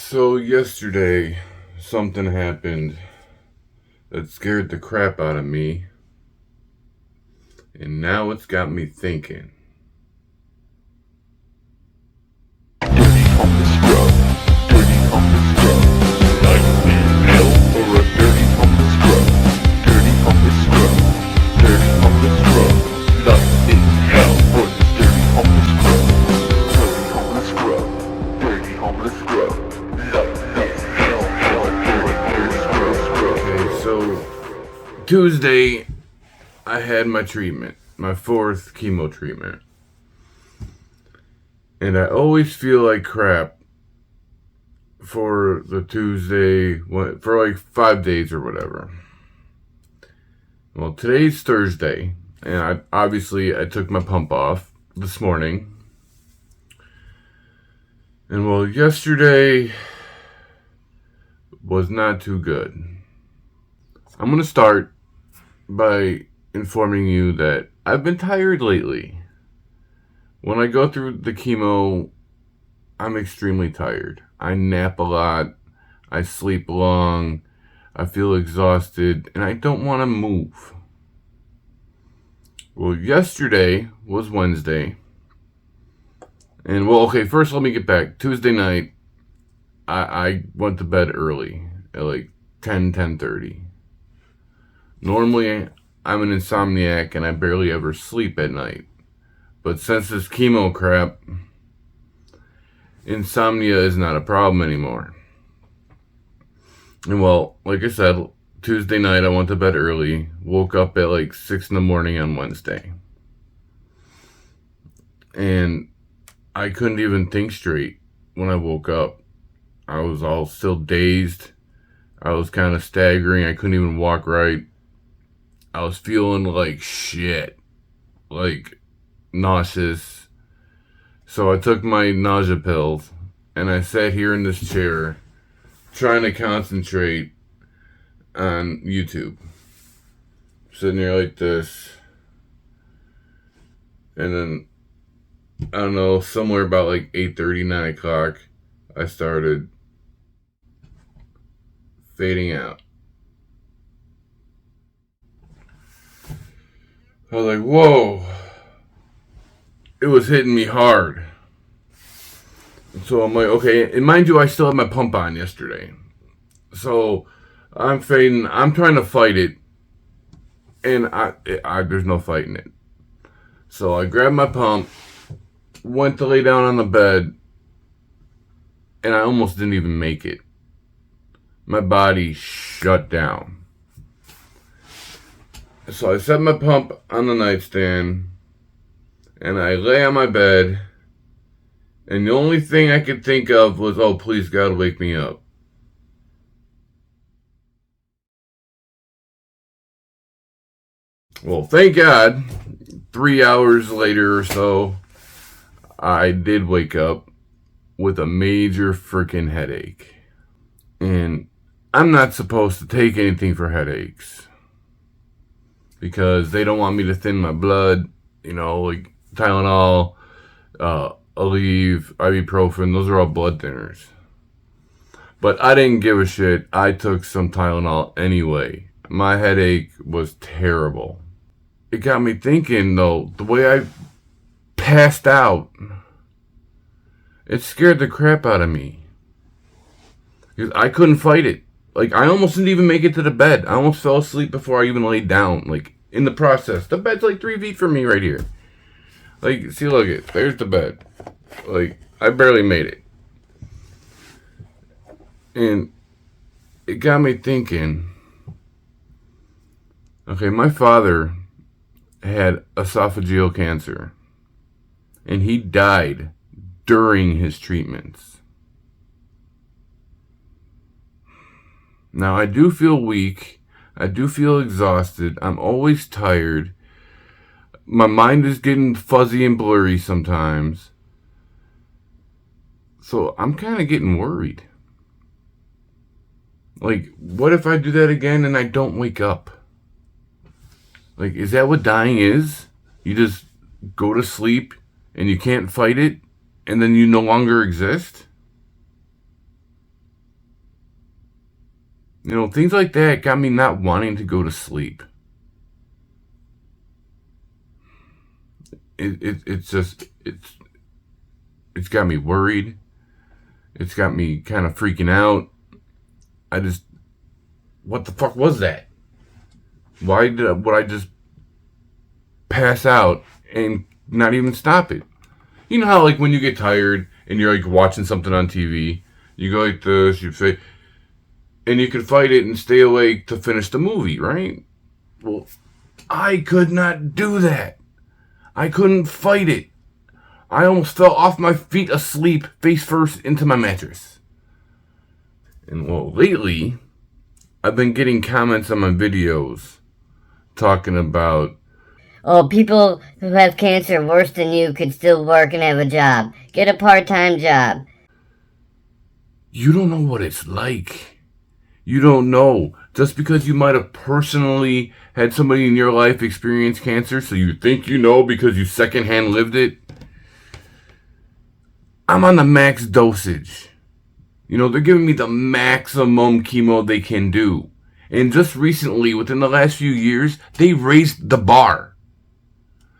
So yesterday, something happened that scared the crap out of me, and now it's got me thinking. Dirty humble scrub, dirty humble scrub, life in hell for a dirty humble scrub, dirty humble scrub, dirty humble scrub, life in hell for this dirty humble scrub, dirty humble scrub, life in hell for a dirty scrub. Okay, so Tuesday, I had my treatment, my fourth chemo treatment. And I always feel like crap for the Tuesday, for like 5 days or whatever. Well, today's Thursday, and I took my pump off this morning. And well, yesterday was not too good. I'm going to start by informing you that I've been tired lately. When I go through the chemo, I'm extremely tired. I nap a lot, I sleep long, I feel exhausted, and I don't want to move. Well, yesterday was Wednesday. And well, okay, first let me get back. Tuesday night, I went to bed early at like 10:30. Normally, I'm an insomniac and I barely ever sleep at night. But since this chemo crap, insomnia is not a problem anymore. And well, like I said, Tuesday night I went to bed early, woke up at like 6 in the morning on Wednesday. And I couldn't even think straight when I woke up. I was all still dazed. I was kind of staggering. I couldn't even walk right. I was feeling like shit. Like nauseous. So I took my nausea pills and I sat here in this chair trying to concentrate on YouTube. Sitting here like this. And then, I don't know, somewhere about like 8:30, 9 o'clock, I started fading out. I was like, whoa. It was hitting me hard. So I'm like, okay, and mind you, I still had my pump on yesterday. So I'm fading, I'm trying to fight it, and there's no fighting it. So I grabbed my pump, went to lay down on the bed, and I almost didn't even make it. My body shut down. So I set my pump on the nightstand, and I lay on my bed, and the only thing I could think of was, oh, please God, wake me up. Well, thank God, 3 hours later or so, I did wake up with a major freaking headache. And I'm not supposed to take anything for headaches, because they don't want me to thin my blood, like Tylenol, Aleve, ibuprofen, those are all blood thinners. But I didn't give a shit. I took some Tylenol anyway. My headache was terrible. It got me thinking, though, the way I passed out, it scared the crap out of me. Because I couldn't fight it. Like, I almost didn't even make it to the bed. I almost fell asleep before I even laid down. Like, in the process. The bed's like 3 feet from me right here. Like, see, look it. There's the bed. Like, I barely made it. And it got me thinking. Okay, my father had esophageal cancer. And he died during his treatments. Now, I do feel weak. I do feel exhausted. I'm always tired. My mind is getting fuzzy and blurry sometimes. So I'm kind of getting worried. Like, what if I do that again and I don't wake up? Like, is that what dying is? You just go to sleep and you can't fight it, and then you no longer exist? Things like that got me not wanting to go to sleep. It's got me worried. It's got me kind of freaking out. What the fuck was that? Why would I just pass out and not even stop it? You know how like when you get tired and you're like watching something on TV, you go like this, you say, and you can fight it and stay awake to finish the movie, right? Well, I could not do that. I couldn't fight it. I almost fell off my feet asleep, face first into my mattress. And well, lately, I've been getting comments on my videos talking about, oh, people who have cancer worse than you could still work and have a job. Get a part-time job. you don't know what it's like. You don't know. Just because you might have personally had somebody in your life experience cancer, so you think you know because you secondhand lived it. I'm on the max dosage. They're giving me the maximum chemo they can do. And just recently, within the last few years, they raised the bar.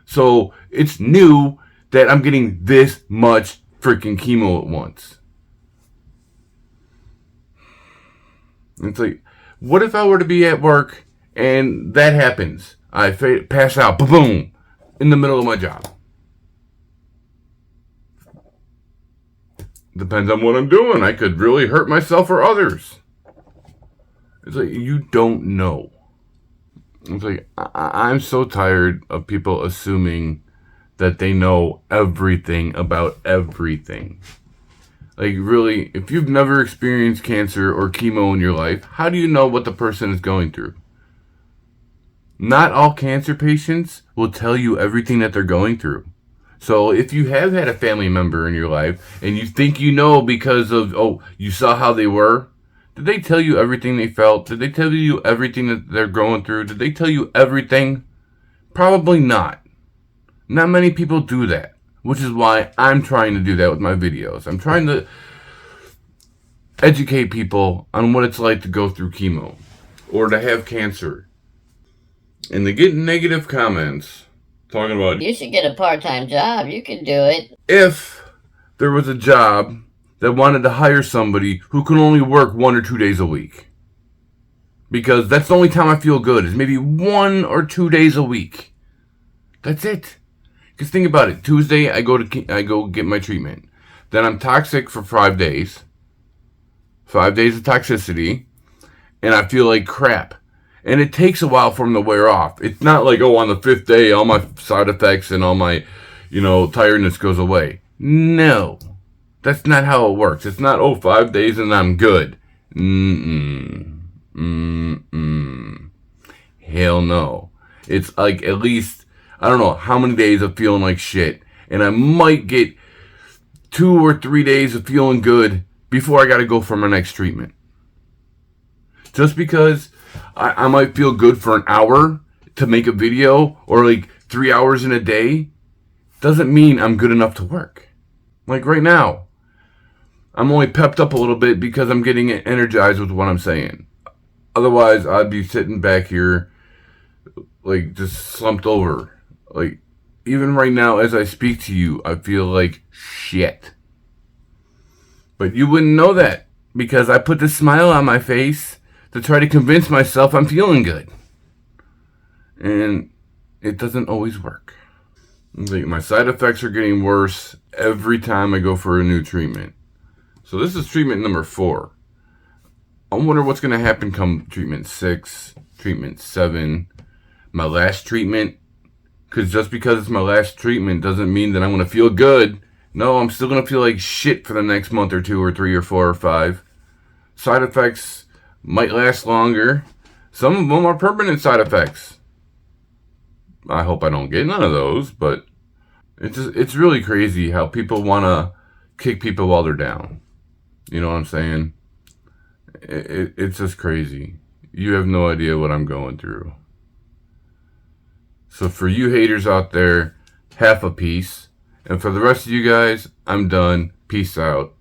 So it's new that I'm getting this much freaking chemo at once. It's like, what if I were to be at work and that happens? I pass out, boom, in the middle of my job. Depends on what I'm doing. I could really hurt myself or others. It's like, you don't know. It's like, I'm so tired of people assuming that they know everything about everything. Like, really, if you've never experienced cancer or chemo in your life, how do you know what the person is going through? Not all cancer patients will tell you everything that they're going through. So if you have had a family member in your life and you think you know because of, you saw how they were, did they tell you everything they felt? Did they tell you everything that they're going through? Did they tell you everything? Probably not. Not many people do that, which is why I'm trying to do that with my videos. I'm trying to educate people on what it's like to go through chemo or to have cancer. And to get negative comments talking about, You should get a part-time job. You can do it. if there was a job that wanted to hire somebody who can only work 1 or 2 days a week. Because that's the only time I feel good, is maybe 1 or 2 days a week. That's it. Because think about it. Tuesday, I go get my treatment. Then I'm toxic for 5 days. 5 days of toxicity. And I feel like crap. And it takes a while for them to wear off. It's not like, on the 5th day, all my side effects and all my, tiredness goes away. No. That's not how it works. It's not, 5 days and I'm good. Hell no. It's like at least, I don't know how many days of feeling like shit. And I might get 2 or 3 days of feeling good before I gotta go for my next treatment. Just because I might feel good for an hour to make a video or like 3 hours in a day doesn't mean I'm good enough to work. Like right now, I'm only pepped up a little bit because I'm getting energized with what I'm saying. Otherwise, I'd be sitting back here like just slumped over. Like even right now as I speak to you, I feel like shit. But you wouldn't know that because I put this smile on my face to try to convince myself I'm feeling good. And it doesn't always work. Like my side effects are getting worse every time I go for a new treatment. So this is treatment number 4. I wonder what's going to happen come treatment 6, treatment 7, my last treatment. Because just because it's my last treatment doesn't mean that I'm going to feel good. No, I'm still going to feel like shit for the next month or 2 or 3 or 4 or 5. Side effects might last longer. Some of them are permanent side effects. I hope I don't get none of those, but it's really crazy how people want to kick people while they're down. You know what I'm saying? It's just crazy. You have no idea what I'm going through. So for you haters out there, half a piece. And for the rest of you guys, I'm done. Peace out.